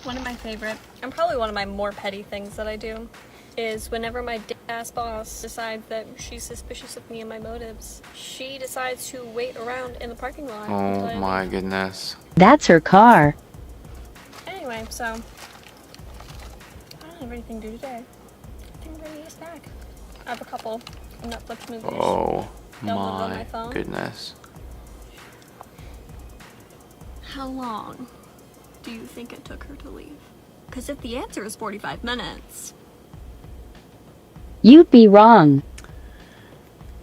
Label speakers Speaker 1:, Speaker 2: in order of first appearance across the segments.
Speaker 1: One of my favorite, and probably one of my more petty things that I do, is whenever my ass boss decides that she's suspicious of me and my motives, she decides to wait around in the parking lot.
Speaker 2: Oh my goodness.
Speaker 3: That's her car.
Speaker 1: Anyway, so I don't have anything to do today. I think I'm gonna eat a snack. I have a couple Netflix movies.
Speaker 2: Oh
Speaker 1: downloaded on my
Speaker 2: my
Speaker 1: phone.
Speaker 2: goodness.
Speaker 1: How long do you think it took her to leave? Because if the answer is 45 minutes.
Speaker 3: You'd be wrong.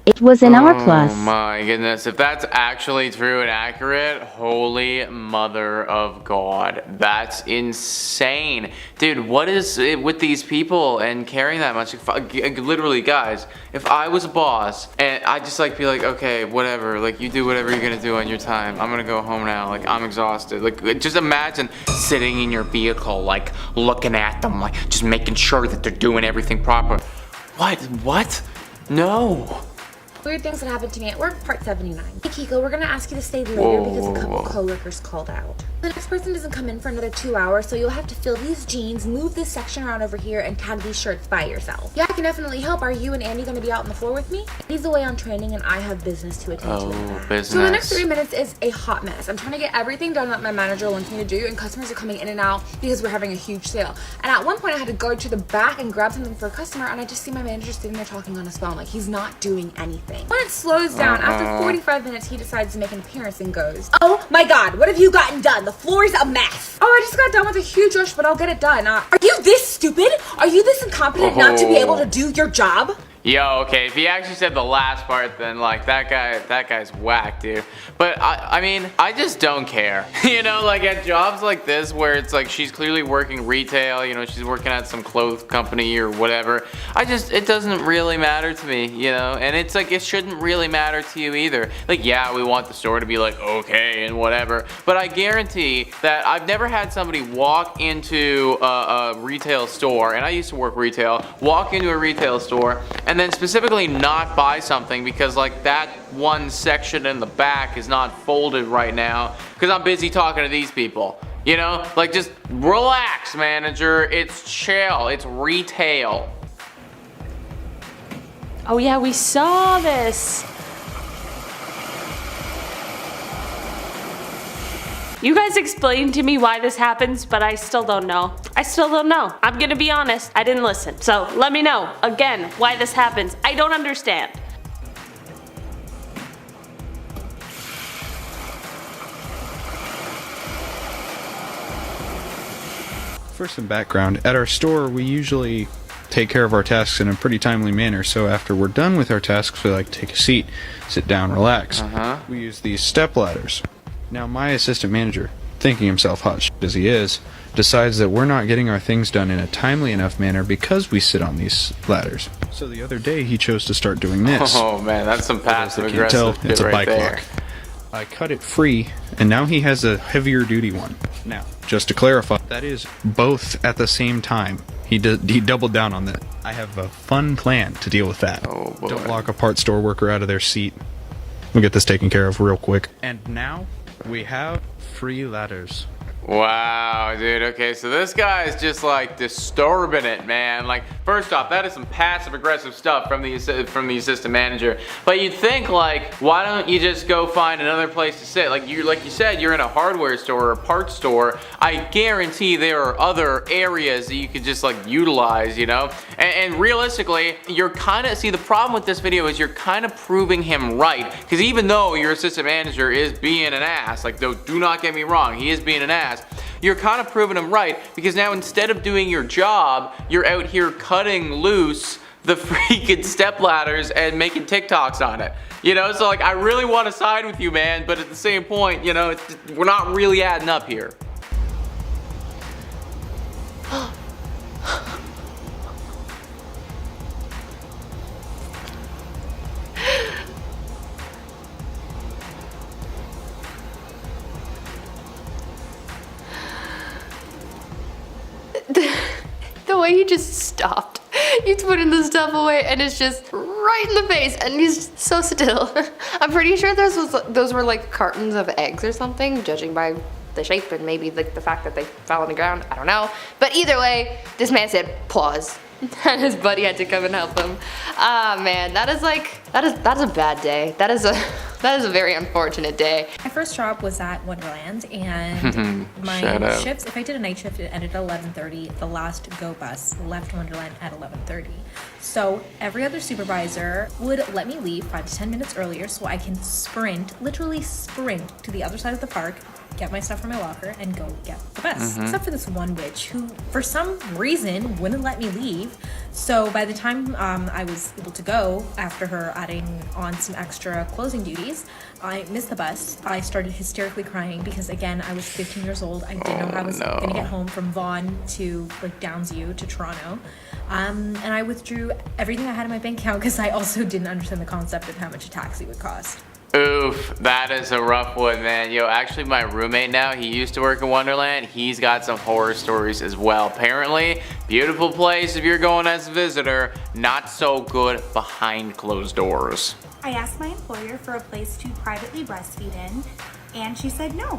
Speaker 3: It was an hour plus.
Speaker 2: Oh my goodness. If that's actually true and accurate, holy mother of God. That's insane. Dude, what is it with these people and carrying that much? Literally, guys, if I was a boss and I just like be like, okay, whatever, like you do whatever you're gonna do on your time. I'm gonna go home now. Like I'm exhausted. Like just imagine sitting in your vehicle, like looking at them, like just making sure that they're doing everything proper. What? No.
Speaker 4: Weird things that happened to me at work, part 79. Hey Kiko, we're gonna ask you to stay later because a couple coworkers called out. The next person doesn't come in for another 2 hours, so you'll have to fill these jeans, move this section around over here, and tag these shirts by yourself. Yeah, I can definitely help. Are you and Andy gonna be out on the floor with me? He's away on training and I have business to attend to in the back.
Speaker 2: Business.
Speaker 4: So the next 3 minutes is a hot mess. I'm trying to get everything done that my manager wants me to do, and customers are coming in and out because we're having a huge sale. And at one point I had to go to the back and grab something for a customer, and I just see my manager sitting there talking on his phone like he's not doing anything. When it slows down, after 45 minutes, he decides to make an appearance and goes, "Oh my God, what have you gotten done? The floor is a mess." Oh, I just got done with a huge rush, but I'll get it done. Are you this stupid? Are you this incompetent not to be able to do your job?
Speaker 2: Yo, okay, if he actually said the last part, then like that guy's whack, dude. But I mean, I just don't care. You know, like at jobs like this where it's like she's clearly working retail, you know, she's working at some clothes company or whatever. It doesn't really matter to me, you know, and it's like it shouldn't really matter to you either. Like, yeah, we want the store to be like okay and whatever, but I guarantee that I've never had somebody walk into a retail store, and I used to work retail, walk into a retail store and then specifically not buy something because like that one section in the back is not folded right now because I'm busy talking to these people. You know, like just relax, manager. It's chill. It's retail.
Speaker 5: Oh yeah, we saw this. You guys explained to me why this happens, but I still don't know. I'm gonna be honest, I didn't listen. So let me know, again, why this happens. I don't understand.
Speaker 6: For some background, at our store we usually take care of our tasks in a pretty timely manner, so after we're done with our tasks we like to take a seat, sit down, relax. We use these step ladders. Now my assistant manager, thinking himself hot shit as he is, decides that we're not getting our things done in a timely enough manner because we sit on these ladders. So the other day he chose to start doing this.
Speaker 2: Oh man, that's some passive
Speaker 6: As you can tell,
Speaker 2: aggressive
Speaker 6: it's a
Speaker 2: right
Speaker 6: bike
Speaker 2: there.
Speaker 6: lock. I cut it free, and now he has a heavier duty one. Now, just to clarify, that is both at the same time. He doubled down on that. I have a fun plan to deal with that.
Speaker 2: Oh boy.
Speaker 6: Don't lock a parts store worker out of their seat. We'll get this taken care of real quick. And now we have free ladders.
Speaker 2: Wow, dude. Okay, so this guy is just like disturbing it, man. Like, first off, that is some passive aggressive stuff from the assistant manager. But you'd think like, why don't you just go find another place to sit? Like you said, you're in a hardware store or a parts store. I guarantee there are other areas that you could just like utilize, you know. And realistically, you're kind of the problem with this video is you're kind of proving him right. Because even though your assistant manager is being an ass, like do not get me wrong, he is being an ass. You're kind of proving him right because now instead of doing your job, you're out here cutting loose the freaking step ladders and making TikToks on it. You know, so like I really want to side with you, man, but at the same point, you know, we're not really adding up here.
Speaker 7: The way he just stopped. He's putting the stuff away and it's just right in the face and he's so still. I'm pretty sure those were like cartons of eggs or something, judging by the shape and maybe the fact that they fell on the ground. I don't know. But either way, this man said pause. And his buddy had to come and help him. Ah, man, that is a bad day. That is a very unfortunate day.
Speaker 8: My first job was at Wonderland, and my shifts, if I did a night shift, it ended at 11:30. The last go bus left Wonderland at 11:30. So every other supervisor would let me leave 5 to 10 minutes earlier so I can literally sprint to the other side of the park, get my stuff from my locker, and go get the bus. Except for this one witch who, for some reason, wouldn't let me leave. So by the time I was able to go, after her adding on some extra closing duties, I missed the bus. I started hysterically crying because, again, I was 15 years old. I didn't know how I was going to get home from Vaughan to Downsview to Toronto. And I withdrew everything I had in my bank account because I also didn't understand the concept of how much a taxi would cost.
Speaker 2: Oof, that is a rough one, man. Yo, actually my roommate now, he used to work in Wonderland. He's got some horror stories as well. Apparently, beautiful place if you're going as a visitor, not so good behind closed doors.
Speaker 9: I asked my employer for a place to privately breastfeed in, and she said no.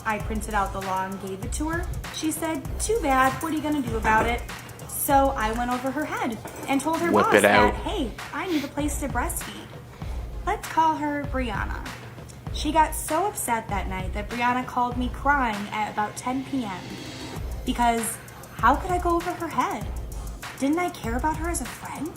Speaker 9: I printed out the law and gave it to her. She said, too bad, what are you gonna do about it? So I went over her head and told her boss that, hey, I need a place to breastfeed. Let's call her Brianna. She got so upset that night that Brianna called me crying at about 10 p.m. Because how could I go over her head? Didn't I care about her as a friend?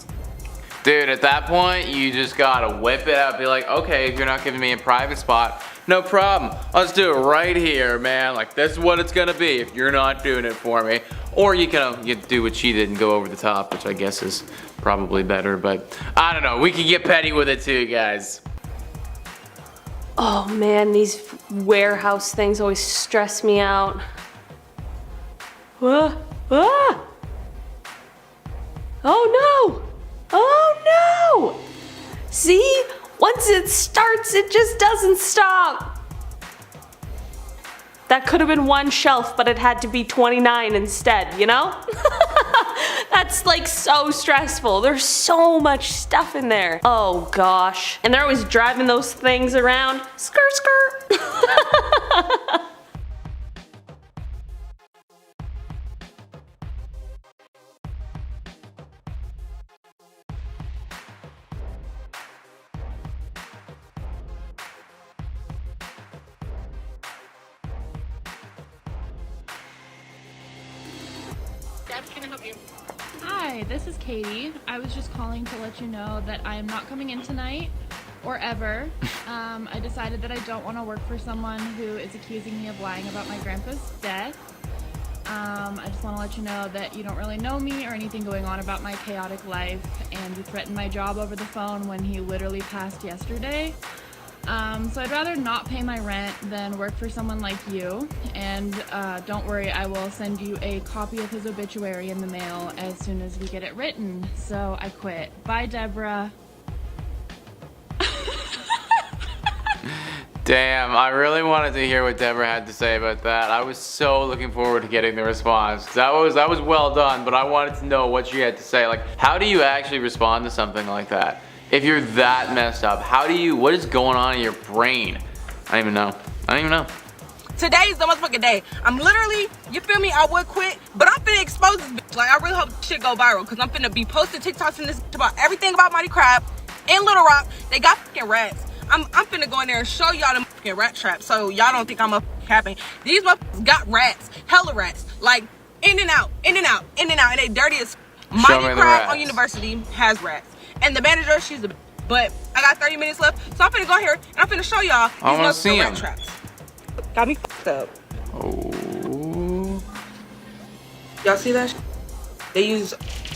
Speaker 2: Dude, at that point, you just gotta whip it out. Be like, okay, if you're not giving me a private spot, no problem. Let's do it right here, man. Like, this is what it's gonna be if you're not doing it for me. Or you can do what she did and go over the top, which I guess is probably better, but I don't know. We can get petty with it too, guys.
Speaker 5: Oh man, these warehouse things always stress me out. Ah! Oh no! Oh no! See? Once it starts, it just doesn't stop. That could have been one shelf, but it had to be 29 instead, you know? That's like so stressful. There's so much stuff in there. Oh gosh. And they're always driving those things around. Skirt, skirt.
Speaker 10: Hi, this is Katie. I was just calling to let you know that I am not coming in tonight or ever. I decided that I don't want to work for someone who is accusing me of lying about my grandpa's death. I just want to let you know that you don't really know me or anything going on about my chaotic life, and you threatened my job over the phone when he literally passed yesterday. So I'd rather not pay my rent than work for someone like you, and don't worry, I will send you a copy of his obituary in the mail as soon as we get it written. So I quit. Bye, Deborah.
Speaker 2: Damn, I really wanted to hear what Deborah had to say about that. I was so looking forward to getting the response. That was well done, but I wanted to know what she had to say. Like, how do you actually respond to something like that? If you're that messed up, what is going on in your brain? I don't even know.
Speaker 11: Today's the motherfucking day. I'm literally, you feel me? I would quit, but I'm finna expose this bitch. Like, I really hope this shit go viral, because I'm finna be posting TikToks in this bitch about everything about Mighty Crab in Little Rock. They got fucking rats. I'm finna go in there and show y'all them fucking rat traps, so y'all don't think I'm a capping. These motherfuckers got rats, hella rats, like in and out, and they dirty as Mighty Crab on University has rats. And the manager, she's a bitch. But I got 30 minutes left, so I'm finna go here and I'm finna show y'all these motherfucking rat traps. Got me fucked up.
Speaker 2: Oh.
Speaker 11: Y'all see that? They use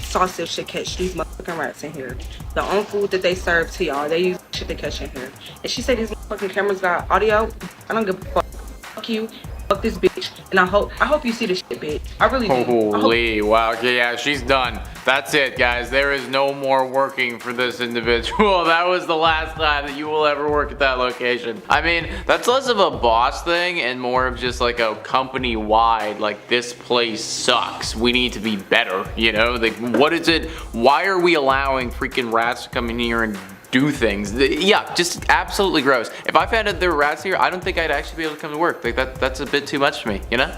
Speaker 11: sausage to catch these motherfucking rats in here. The only food that they serve to y'all, they use shit to catch in here. And she said these motherfucking cameras got audio. I don't give a fuck. Fuck you. Fuck this bitch. And I hope you see this shit, bitch. I really do.
Speaker 2: Holy, wow. Okay, yeah, she's done. That's it, guys. There is no more working for this individual. That was the last time that you will ever work at that location. I mean, that's less of a boss thing and more of just like a company-wide, like, this place sucks. We need to be better, you know? Like, what is it? Why are we allowing freaking rats to come in here and do things. Yeah, just absolutely gross. If I found out there were rats here, I don't think I'd actually be able to come to work. Like that's a bit too much for me, you know?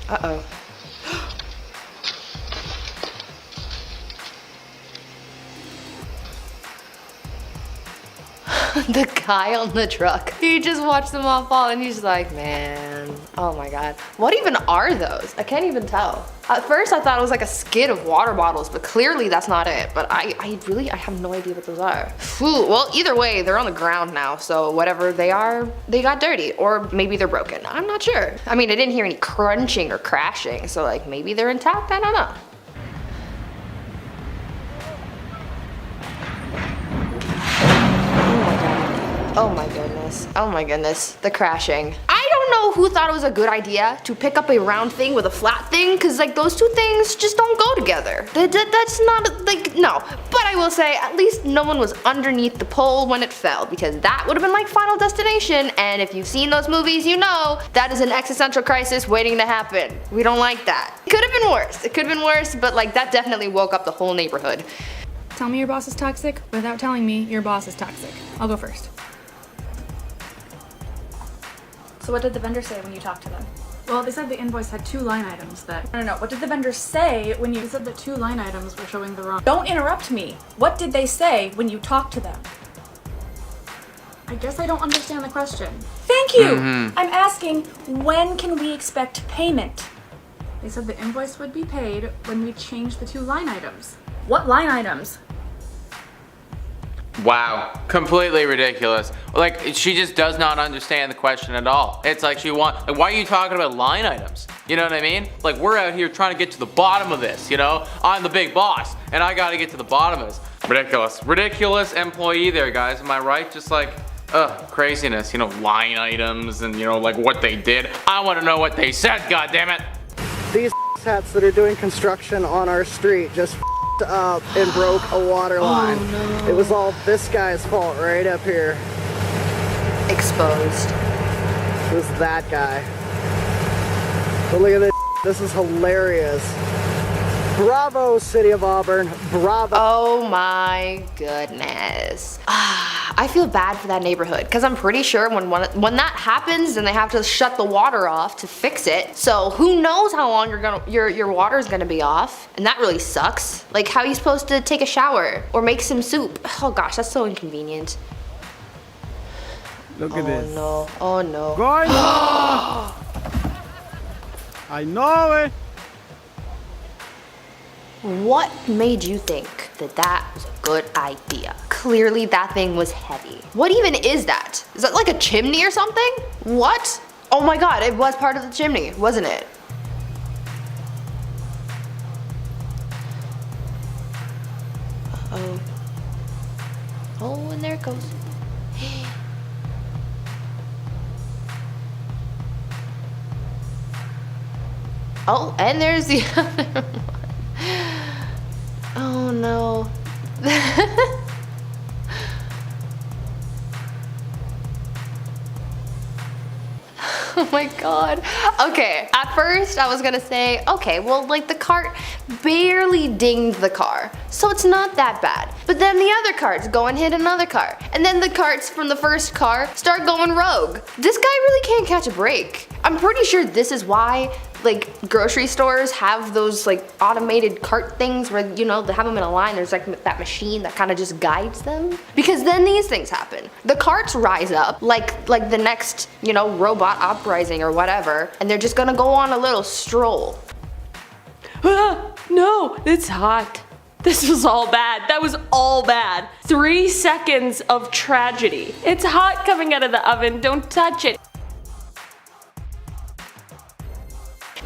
Speaker 7: Uh-oh. The guy on the truck. He just watched them all fall and he's like, man, oh my God. What even are those? I can't even tell. At first I thought it was like a skid of water bottles, but clearly that's not it. But I have no idea what those are. Whew, well, either way, they're on the ground now. So whatever they are, they got dirty or maybe they're broken. I'm not sure. I mean, I didn't hear any crunching or crashing. So like maybe they're intact, I don't know. Oh my goodness. Oh my goodness. The crashing. I don't know who thought it was a good idea to pick up a round thing with a flat thing, because like those two things just don't go together. That's not like, no. But I will say at least no one was underneath the pole when it fell, because that would have been like Final Destination, and if you've seen those movies, you know that is an existential crisis waiting to happen. We don't like that. It could have been worse. It could have been worse, but like that definitely woke up the whole neighborhood.
Speaker 4: Tell me your boss is toxic without telling me your boss is toxic. I'll go first.
Speaker 12: So what did the vendor say when you talked to them?
Speaker 13: Well, they said the invoice had 2 line items that...
Speaker 12: No. What did the vendor say when you...
Speaker 13: They said that 2 line items were showing the wrong...
Speaker 12: Don't interrupt me. What did they say when you talked to them?
Speaker 13: I guess I don't understand the question.
Speaker 12: Thank you! I'm asking, when can we expect payment?
Speaker 13: They said the invoice would be paid when we changed the 2 line items.
Speaker 12: What line items?
Speaker 2: Wow, completely ridiculous. Like, she just does not understand the question at all. It's like like, why are you talking about line items? You know what I mean? Like, we're out here trying to get to the bottom of this, you know? I'm the big boss, and I gotta get to the bottom of this. Ridiculous. Ridiculous employee there, guys, am I right? Just like, craziness, you know, line items and, you know, like what they did. I wanna know what they said, goddammit.
Speaker 14: These hats that are doing construction on our street just up and broke a water line.
Speaker 7: Oh, no.
Speaker 14: It was all this guy's fault right up here.
Speaker 7: Exposed.
Speaker 14: It was that guy. But look at this. This is hilarious. Bravo, City of Auburn. Bravo.
Speaker 7: Oh my goodness. I feel bad for that neighborhood because I'm pretty sure when that happens, then they have to shut the water off to fix it. So who knows how long your water is gonna be off, and that really sucks. Like, how are you supposed to take a shower or make some soup? Oh gosh, that's so inconvenient.
Speaker 14: Look at this.
Speaker 7: Oh no. Oh no.
Speaker 14: Going I know it.
Speaker 7: What made you think that that was a good idea? Clearly that thing was heavy. What even is that? Is that like a chimney or something? What? Oh my God, it was part of the chimney, wasn't it? Uh-oh. Oh, and there it goes. Oh, and there's the other one. Oh no. Oh my God. Okay, at first I was gonna say, okay, well, like the cart barely dinged the car, so it's not that bad. But then the other carts go and hit another car, and then the carts from the first car start going rogue. This guy really can't catch a break. I'm pretty sure this is why like grocery stores have those like automated cart things where, you know, they have them in a line. There's like that machine that kind of just guides them, because then these things happen. The carts rise up like the next, you know, robot uprising or whatever, and they're just gonna go on a little stroll.
Speaker 5: No, it's hot. This was all bad. That was all bad. 3 seconds of tragedy. It's hot coming out of the oven. Don't touch it.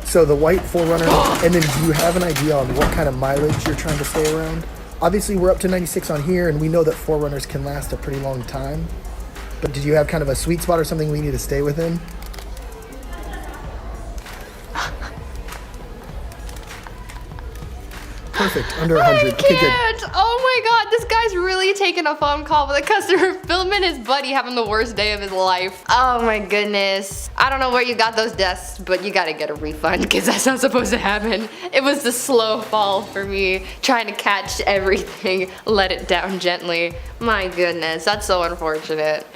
Speaker 15: So the white 4Runner, and then do you have an idea on what kind of mileage you're trying to stay around? Obviously we're up to 96 on here, and we know that 4Runners can last a pretty long time. But did you have kind of a sweet spot or something we need to stay within? Perfect. Under 100. Okay, good.
Speaker 7: Oh my god, this guy's really taking a phone call with a customer, filming his buddy having the worst day of his life. Oh my goodness. I don't know where you got those desks, but you gotta get a refund because that's not supposed to happen. It was the slow fall for me, trying to catch everything, let it down gently. My goodness, that's so unfortunate.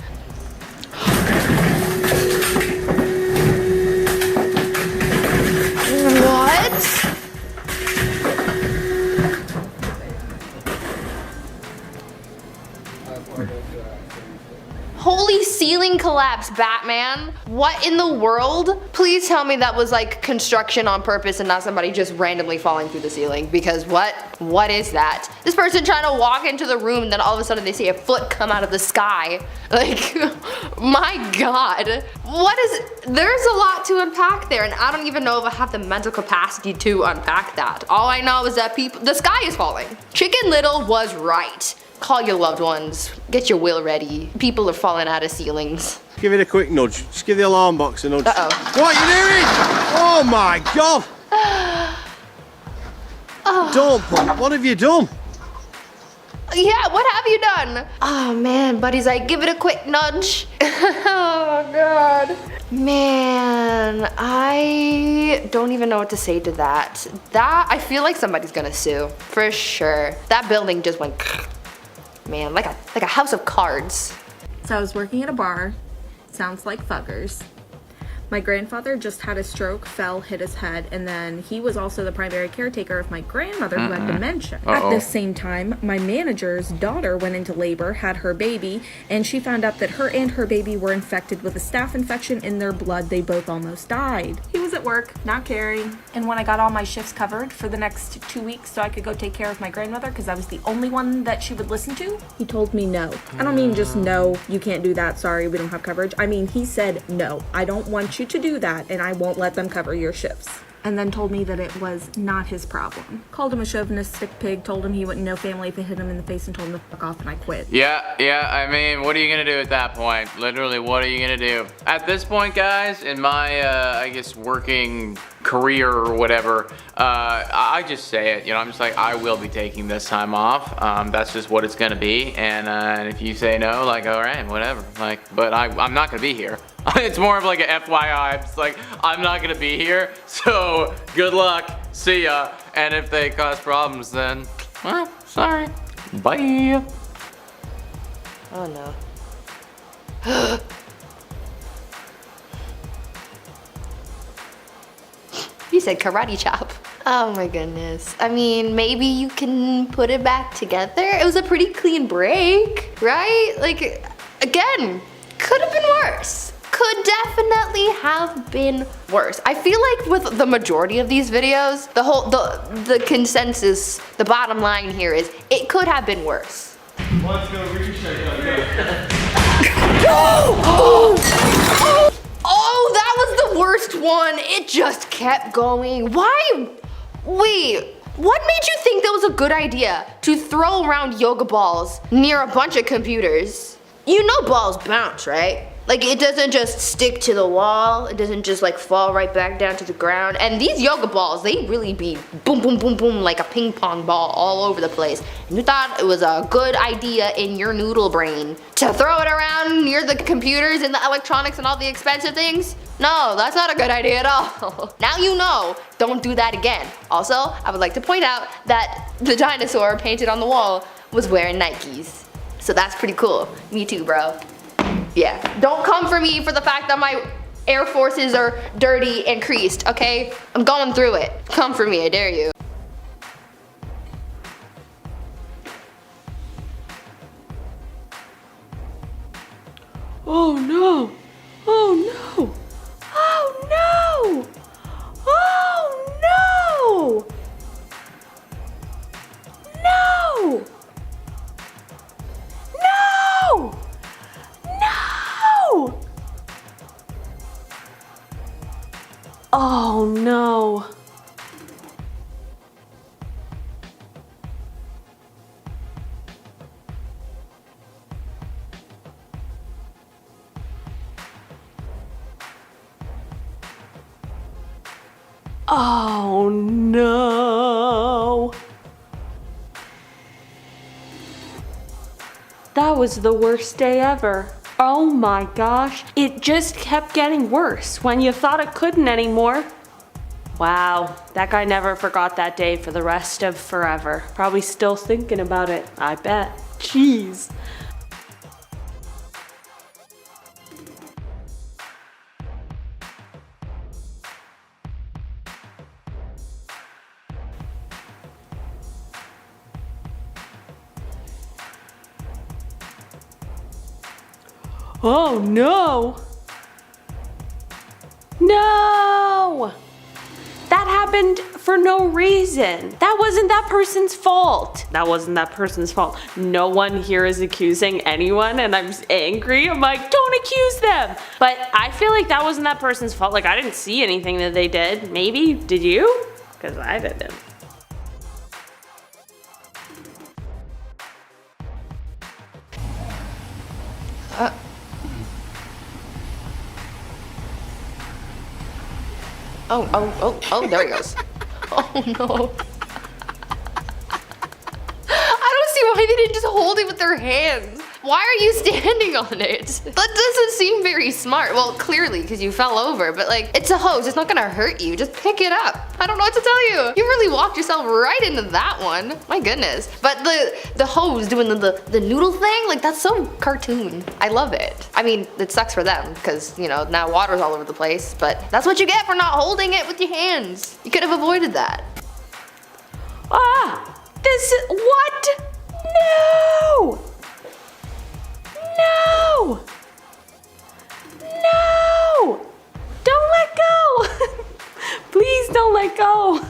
Speaker 7: What? Holy ceiling collapse, Batman. What in the world? Please tell me that was like construction on purpose and not somebody just randomly falling through the ceiling, because what is that? This person trying to walk into the room and then all of a sudden they see a foot come out of the sky. Like, my god. There's a lot to unpack there, and I don't even know if I have the mental capacity to unpack that. All I know is that the sky is falling. Chicken Little was right. Call your loved ones, get your will ready. People are falling out of ceilings.
Speaker 16: Give it a quick nudge. Just give the alarm box a nudge.
Speaker 7: Uh-oh.
Speaker 16: What are you doing? Oh my god! Don't, Pop. What have you done?
Speaker 7: Yeah, what have you done? Oh man, buddy's like, give it a quick nudge. Oh god. Man, I don't even know what to say to that. I feel like somebody's gonna sue, for sure. That building just went, man, like a house of cards.
Speaker 17: So I was working at a bar. Sounds like fuckers. My grandfather just had a stroke, fell, hit his head, and then he was also the primary caretaker of my grandmother who had dementia. At the same time, my manager's daughter went into labor, had her baby, and she found out that her and her baby were infected with a staph infection in their blood. They both almost died. He was at work, not caring. And when I got all my shifts covered for the next 2 weeks so I could go take care of my grandmother because I was the only one that she would listen to, he told me no. I don't mean just no, you can't do that, sorry, we don't have coverage. I mean, he said no, I don't want you to do that, and I won't let them cover your shifts. And then told me that it was not his problem. Called him a chauvinist sick pig, told him he wouldn't know family if it hit him in the face, and told him to fuck off, and I quit.
Speaker 2: Yeah, I mean, what are you gonna do at that point? Literally, what are you gonna do? At this point, guys, in my, I guess, working career or whatever, I just say it, you know, I'm just like, I will be taking this time off. That's just what it's gonna be, and if you say no, like, all right, whatever, like, but I'm not gonna be here. It's more of like a FYI, it's like, I'm not gonna be here, so good luck, see ya, and if they cause problems, then, well, sorry, bye.
Speaker 7: Oh no. You said karate chop. Oh my goodness. I mean, maybe you can put it back together. It was a pretty clean break, right? Like, again, could have been worse. Could definitely have been worse. I feel like with the majority of these videos, the consensus, the bottom line here is it could have been worse.
Speaker 16: Let's go reshake.
Speaker 7: Oh, that was the worst one. It just kept going. Why? Wait, what made you think that was a good idea to throw around yoga balls near a bunch of computers? You know balls bounce, right? Like, it doesn't just stick to the wall. It doesn't just like fall right back down to the ground. And these yoga balls, they really be boom, boom, boom, boom, like a ping pong ball all over the place. And you thought it was a good idea in your noodle brain to throw it around near the computers and the electronics and all the expensive things? No, that's not a good idea at all. Now you know, don't do that again. Also, I would like to point out that the dinosaur painted on the wall was wearing Nikes. So that's pretty cool. Me too, bro. Yeah, don't come for me for the fact that my Air Forces are dirty and creased, okay? I'm going through it. Come for me, I dare you.
Speaker 5: Oh no! Oh no! Oh no! Oh no! No! No! No! Oh no. Oh no. That was the worst day ever. Oh my gosh. It just kept getting worse when you thought it couldn't anymore. Wow, that guy never forgot that day for the rest of forever. Probably still thinking about it, I bet. Jeez. Oh no! No! That happened for no reason. That wasn't that person's fault. That wasn't that person's fault. No one here is accusing anyone, and I'm angry. I'm like, don't accuse them. But I feel like that wasn't that person's fault. Like, I didn't see anything that they did. Maybe, did you? Because I didn't.
Speaker 7: Oh, there he goes. Oh no. I don't see why they didn't just hold it with their hands. Why are you standing on it? That doesn't seem very smart. Well, clearly, because you fell over, but like, it's a hose. It's not gonna hurt you. Just pick it up. I don't know what to tell you. You really walked yourself right into that one. My goodness. But the hose doing the noodle thing, like that's so cartoon. I love it. I mean, it sucks for them because, you know, now water's all over the place, but that's what you get for not holding it with your hands. You could have avoided that.
Speaker 5: Ah! What? No! No! No! Don't let go! Please don't let go.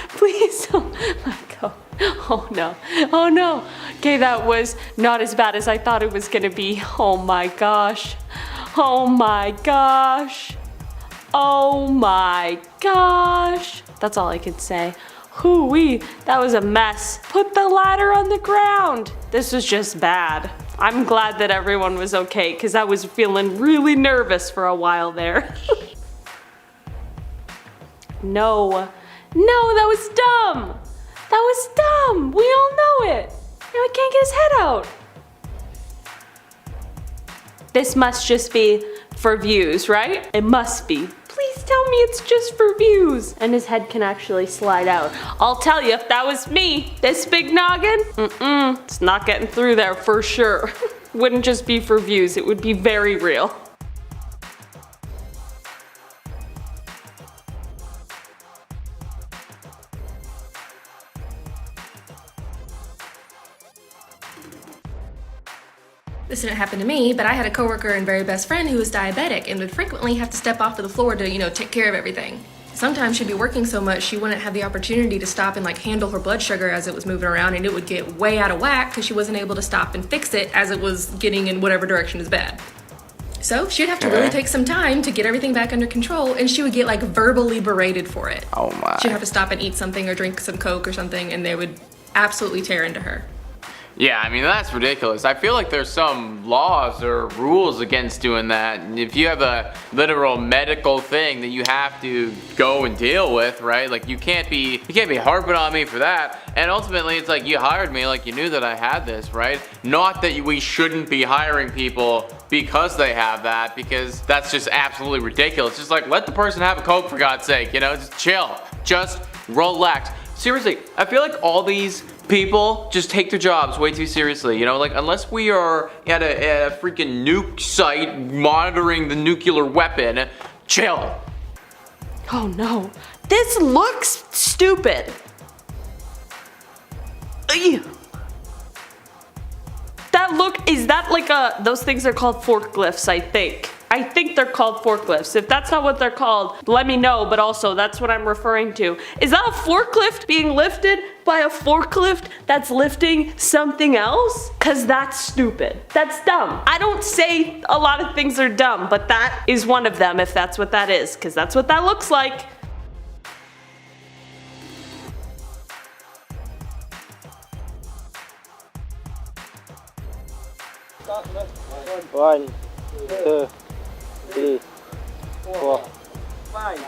Speaker 5: Please don't let go. Oh no. Oh no. Okay, that was not as bad as I thought it was gonna be. Oh my gosh. Oh my gosh. Oh my gosh. That's all I could say. Hoo-wee, that was a mess. Put the ladder on the ground. This was just bad. I'm glad that everyone was okay because I was feeling really nervous for a while there. No, that was dumb. That was dumb. We all know it. Now he can't get his head out. This must just be for views, right? It must be. Please tell me it's just for views. And his head can actually slide out. I'll tell you, if that was me, this big noggin, it's not getting through there for sure. Wouldn't just be for views, it would be very real.
Speaker 18: This didn't happen to me, but I had a coworker and very best friend who was diabetic and would frequently have to step off of the floor to, take care of everything. Sometimes she'd be working so much she wouldn't have the opportunity to stop and handle her blood sugar as it was moving around, and it would get way out of whack because she wasn't able to stop and fix it as it was getting in whatever direction is bad. So she'd have to really take some time to get everything back under control, and she would get verbally berated for it.
Speaker 2: Oh my.
Speaker 18: She'd have to stop and eat something or drink some Coke or something, and they would absolutely tear into her.
Speaker 2: Yeah, I mean, that's ridiculous. I feel like there's some laws or rules against doing that. And if you have a literal medical thing that you have to go and deal with, right? Like you can't be harping on me for that. And ultimately it's like you hired me, like you knew that I had this, right? Not that we shouldn't be hiring people because they have that, because that's just absolutely ridiculous. Just let the person have a Coke for God's sake, just chill, just relax. Seriously, I feel like all these people just take their jobs way too seriously, unless we are at a freaking nuke site monitoring the nuclear weapon, chill.
Speaker 5: Oh no, this looks stupid. Ew. Is that those things are called forklifts, I think. I think they're called forklifts. If that's not what they're called, let me know, but also that's what I'm referring to. Is that a forklift being lifted by a forklift that's lifting something else? Cause that's stupid. That's dumb. I don't say a lot of things are dumb, but that is one of them if that's what that is, cause that's what that looks like.
Speaker 19: One, two, 3, 4, 5.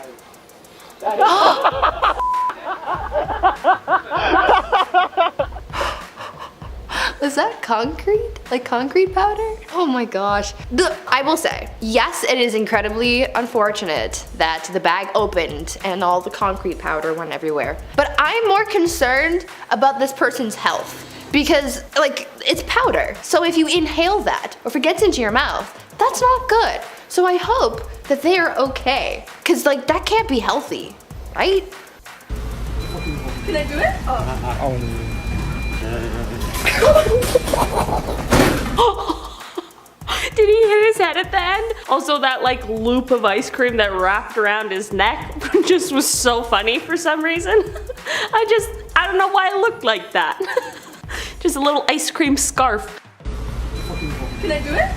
Speaker 7: Was that concrete? Like concrete powder? Oh my gosh. I will say, yes, it is incredibly unfortunate that the bag opened and all the concrete powder went everywhere. But I'm more concerned about this person's health because, like, it's powder. So if you inhale that or if it gets into your mouth, that's not good. So I hope that they are okay. Cause like, that can't be healthy, right?
Speaker 12: Can I do it?
Speaker 5: Did he hit his head at the end? Also, that like loop of ice cream that wrapped around his neck just was so funny for some reason. I don't know why it looked like that. Just a little ice cream scarf.
Speaker 12: Can I do it?